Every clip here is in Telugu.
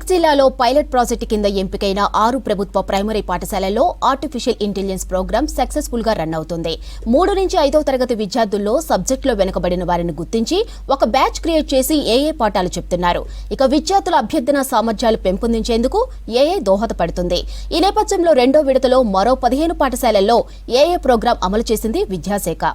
మెదక్ జిల్లాలో పైలట్ ప్రాజెక్టు కింద ఎంపికైన 6 ప్రభుత్వ ప్రైమరీ పాఠశాలల్లో ఆర్టిఫిషియల్ ఇంటెలిజెన్స్ ప్రోగ్రాం సక్సెస్ఫుల్ గా రన్ అవుతుంది. 3 నుంచి 5వ తరగతి విద్యార్థుల్లో సబ్జెక్టులో వెనుకబడిన వారిని గుర్తించి ఒక బ్యాచ్ క్రియేట్ చేసి ఏఏ పాఠాలు చెప్తున్నారు. ఇక విద్యార్థుల అభ్యర్థన సామర్థ్యాలు పెంపొందించేందుకు ఏఏ దోహదపడుతుంది. ఈ నేపథ్యంలో 2వ విడతలో మరో 15 పాఠశాలల్లో ఏఏ ప్రోగ్రాం అమలు చేసింది విద్యాశాఖ.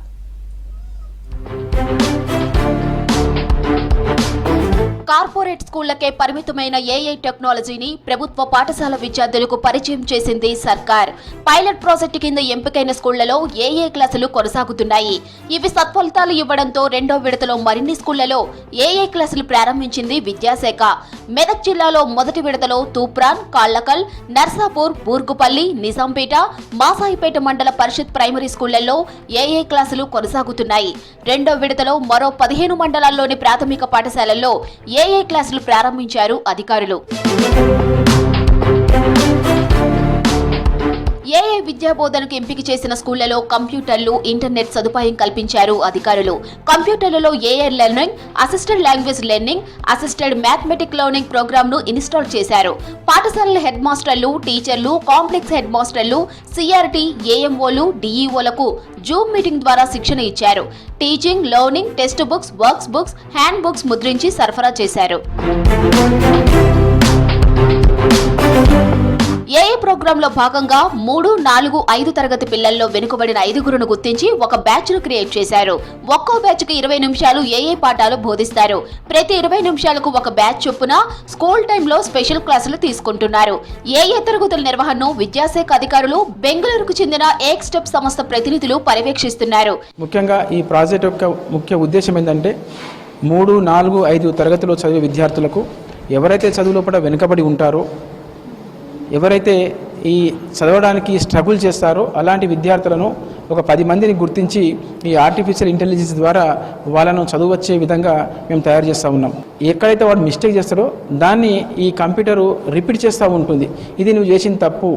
కార్పొరేట్ స్కూళ్లకే పరిమితమైన ఏఐ టెక్నాలజీని ప్రభుత్వ పాఠశాల విద్యార్థులకు పరిచయం చేసింది సర్కార్. పైలట్ ప్రాజెక్టు కింద ఎంపికైన స్కూళ్లలో ఏఐ క్లాసులు కొనసాగుతున్నాయి. ఇవి సత్ఫలితాలు ఇవ్వడంతో 2వ విడతలో మరిన్ని స్కూళ్లలో ఏఐ క్లాసులు ప్రారంభించింది విద్యాశాఖ. మెదక్ జిల్లాలో మొదటి విడతలో తూప్రాన్, కాళ్లకల్, నర్సాపూర్, బూర్గుపల్లి, నిజాంపేట, మాసాయిపేట మండల పరిషత్ ప్రైమరీ స్కూళ్లలో ఏఐ క్లాసులు కొనసాగుతున్నాయి. 2వ విడతలో మరో 15 మండలాల్లోని ప్రాథమిక పాఠశాలల్లో ఏఐ క్లాసులు ప్రారంభించారు అధికారులు. ఏఐ విద్యా బోధనకు ఎంపిక చేసిన స్కూళ్లలో కంప్యూటర్లు, ఇంటర్నెట్ సదుపాయం కల్పించారు అధికారులు. కంప్యూటర్లలో AI learning, assisted language learning, assisted mathematic learning program ను ఇన్స్టాల్ చేశారు. పాఠశాలల హెడ్ మాస్టర్లు, టీచర్లు, కాంప్లెక్స్ హెడ్ మాస్టర్లు, సిఆర్టీ, ఏఎంఓలు, డిఈఓలకు జూమ్ మీటింగ్ ద్వారా శిక్షణ ఇచ్చారు. Teaching, learning, text books, works books, hand books ముద్రించి సరఫరా చేశారు. ఏఐ ప్రోగ్రాంలో భాగంగా 3, 4, 5 తరగతి పిల్లల్లో వెనుకబడిన 5గురును గుర్తించి ఒక బ్యాచ్ ను క్రియేట్ చేశారు. ఒక్కో బ్యాచ్ కి 20 నిమిషాలు ఏఐ పాఠాలు బోధిస్తారు. ప్రతి 20 నిమిషాలకు ఒక బ్యాచ్ చొప్పున స్కూల్ టైంలో స్పెషల్ క్లాసులు తీసుకుంటున్నారు. ఏఐ తరగతుల నిర్వహణను విద్యాశాఖ అధికారులు, బెంగళూరుకు చెందిన ఎక్స్టెప్ సంస్థ ప్రతినిధులు పర్యవేక్షిస్తున్నారు. ముఖ్యంగా ఈ ప్రాజెక్ట్ యొక్క ముఖ్య ఉద్దేశం ఏంటంటే 3, 4, 5 తరగతిలో చదివే విద్యార్థులకు ఎవరైతే చదువులో వెనుకబడి ఉంటారో, ఎవరైతే ఈ చదవడానికి స్ట్రగుల్ చేస్తారో అలాంటి విద్యార్థులను ఒక 10 మందిని గుర్తించి ఈ ఆర్టిఫిషియల్ ఇంటెలిజెన్స్ ద్వారా వాళ్ళను చదువు వచ్చే విధంగా మేము తయారు చేస్తూ ఉన్నాం. ఎక్కడైతే వాడు మిస్టేక్ చేస్తారో దాన్ని ఈ కంప్యూటరు రిపీట్ చేస్తూ ఉంటుంది. ఇది నువ్వు చేసిన తప్పు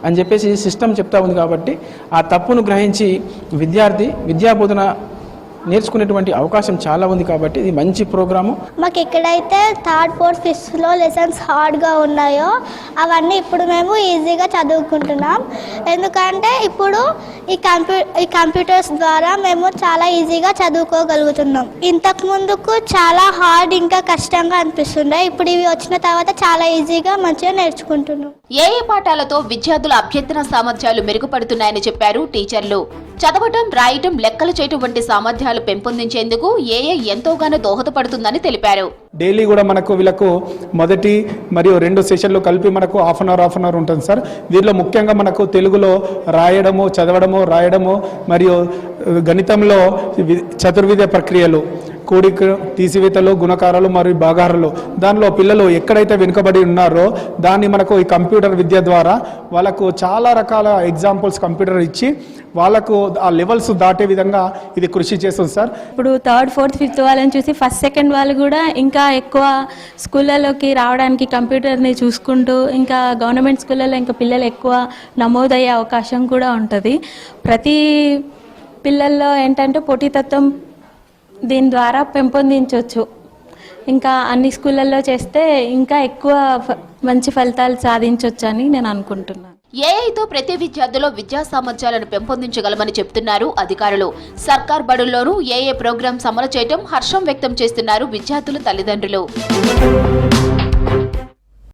అని చెప్పేసి సిస్టమ్ చెప్తా ఉంది. కాబట్టి ఆ తప్పును గ్రహించి విద్యార్థి విద్యాబోధన నేర్చుకునేటువంటి అవకాశం చాలా ఉంది. కాబట్టి ఇది మంచి ప్రోగ్రాము. మాకు ఎక్కడైతే 3rd, 4th, 5thలో లెసన్స్ హార్డ్గా ఉన్నాయో అవన్నీ ఇప్పుడు మేము ఈజీగా చదువుకుంటున్నాం. ఎందుకంటే ఇప్పుడు ఈ కంప్యూటర్స్ ద్వారా మేము చాలా ఈజీగా చదువుకోగలుగుతున్నాం. ఇంతకు ముందుకు చాలా హార్డ్, ఇంకా కష్టంగా అనిపిస్తుండే. ఇప్పుడు ఇవి వచ్చిన తర్వాత చాలా ఈజీగా మంచిగా నేర్చుకుంటున్నాం. ఏఐ పాఠాలతో విద్యార్థుల అభ్యర్థన సామర్థ్యాలు మెరుగుపడుతున్నాయని చెప్పారు టీచర్లు. చదవటం, రాయటం, లెక్కలు చేయటం వంటి సామర్థ్యాలు పెంపొందించేందుకు ఏఐ ఎంతోగానో దోహదపడుతుందని తెలిపారు. డైలీ కూడా మనకు వీళ్ళకు మొదటి మరియు 2 సెషన్లు కలిపి మనకు హాఫ్ అన్ అవర్ ఉంటుంది సార్. దీనిలో ముఖ్యంగా మనకు తెలుగులో రాయడము, చదవడము, రాయడము మరియు గణితంలో చతుర్విధ ప్రక్రియలు, కూడిక, తీసివేతలు, గుణకారాలు మరియు భాగారాలు, దానిలో పిల్లలు ఎక్కడైతే వెనుకబడి ఉన్నారో దాన్ని మనకు ఈ కంప్యూటర్ విద్య ద్వారా వాళ్ళకు చాలా రకాల ఎగ్జాంపుల్స్ కంప్యూటర్ ఇచ్చి వాళ్ళకు ఆ లెవెల్స్ దాటే విధంగా ఇది కృషి చేస్తుంది సార్. ఇప్పుడు 3rd, 4th, 5th వాళ్ళని చూసి 1st, 2nd వాళ్ళు కూడా ఇంకా ఎక్కువ స్కూళ్ళలోకి రావడానికి కంప్యూటర్ని చూసుకుంటూ ఇంకా గవర్నమెంట్ స్కూళ్ళలో ఇంకా పిల్లలు ఎక్కువ నమోదయ్యే అవకాశం కూడా ఉంటుంది. ప్రతి పిల్లల్లో ఏంటంటే పోటీతత్వం దీని ద్వారా పెంపొందించవచ్చు. ఇంకా అన్ని స్కూళ్ళల్లో చేస్తే ఇంకా ఎక్కువ మంచి ఫలితాలు సాధించవచ్చు అని నేను అనుకుంటున్నాను. ఏఐతో ప్రతి విద్యార్థిలో విద్యా సామర్థ్యాలను పెంపొందించగలమని చెప్తున్నారు అధికారులు. సర్కార్ బడుల్లోనూ ఏఐ ప్రోగ్రామ్స్ అమలు చేయడం హర్షం వ్యక్తం చేస్తున్నారు విద్యార్థుల తల్లిదండ్రులు.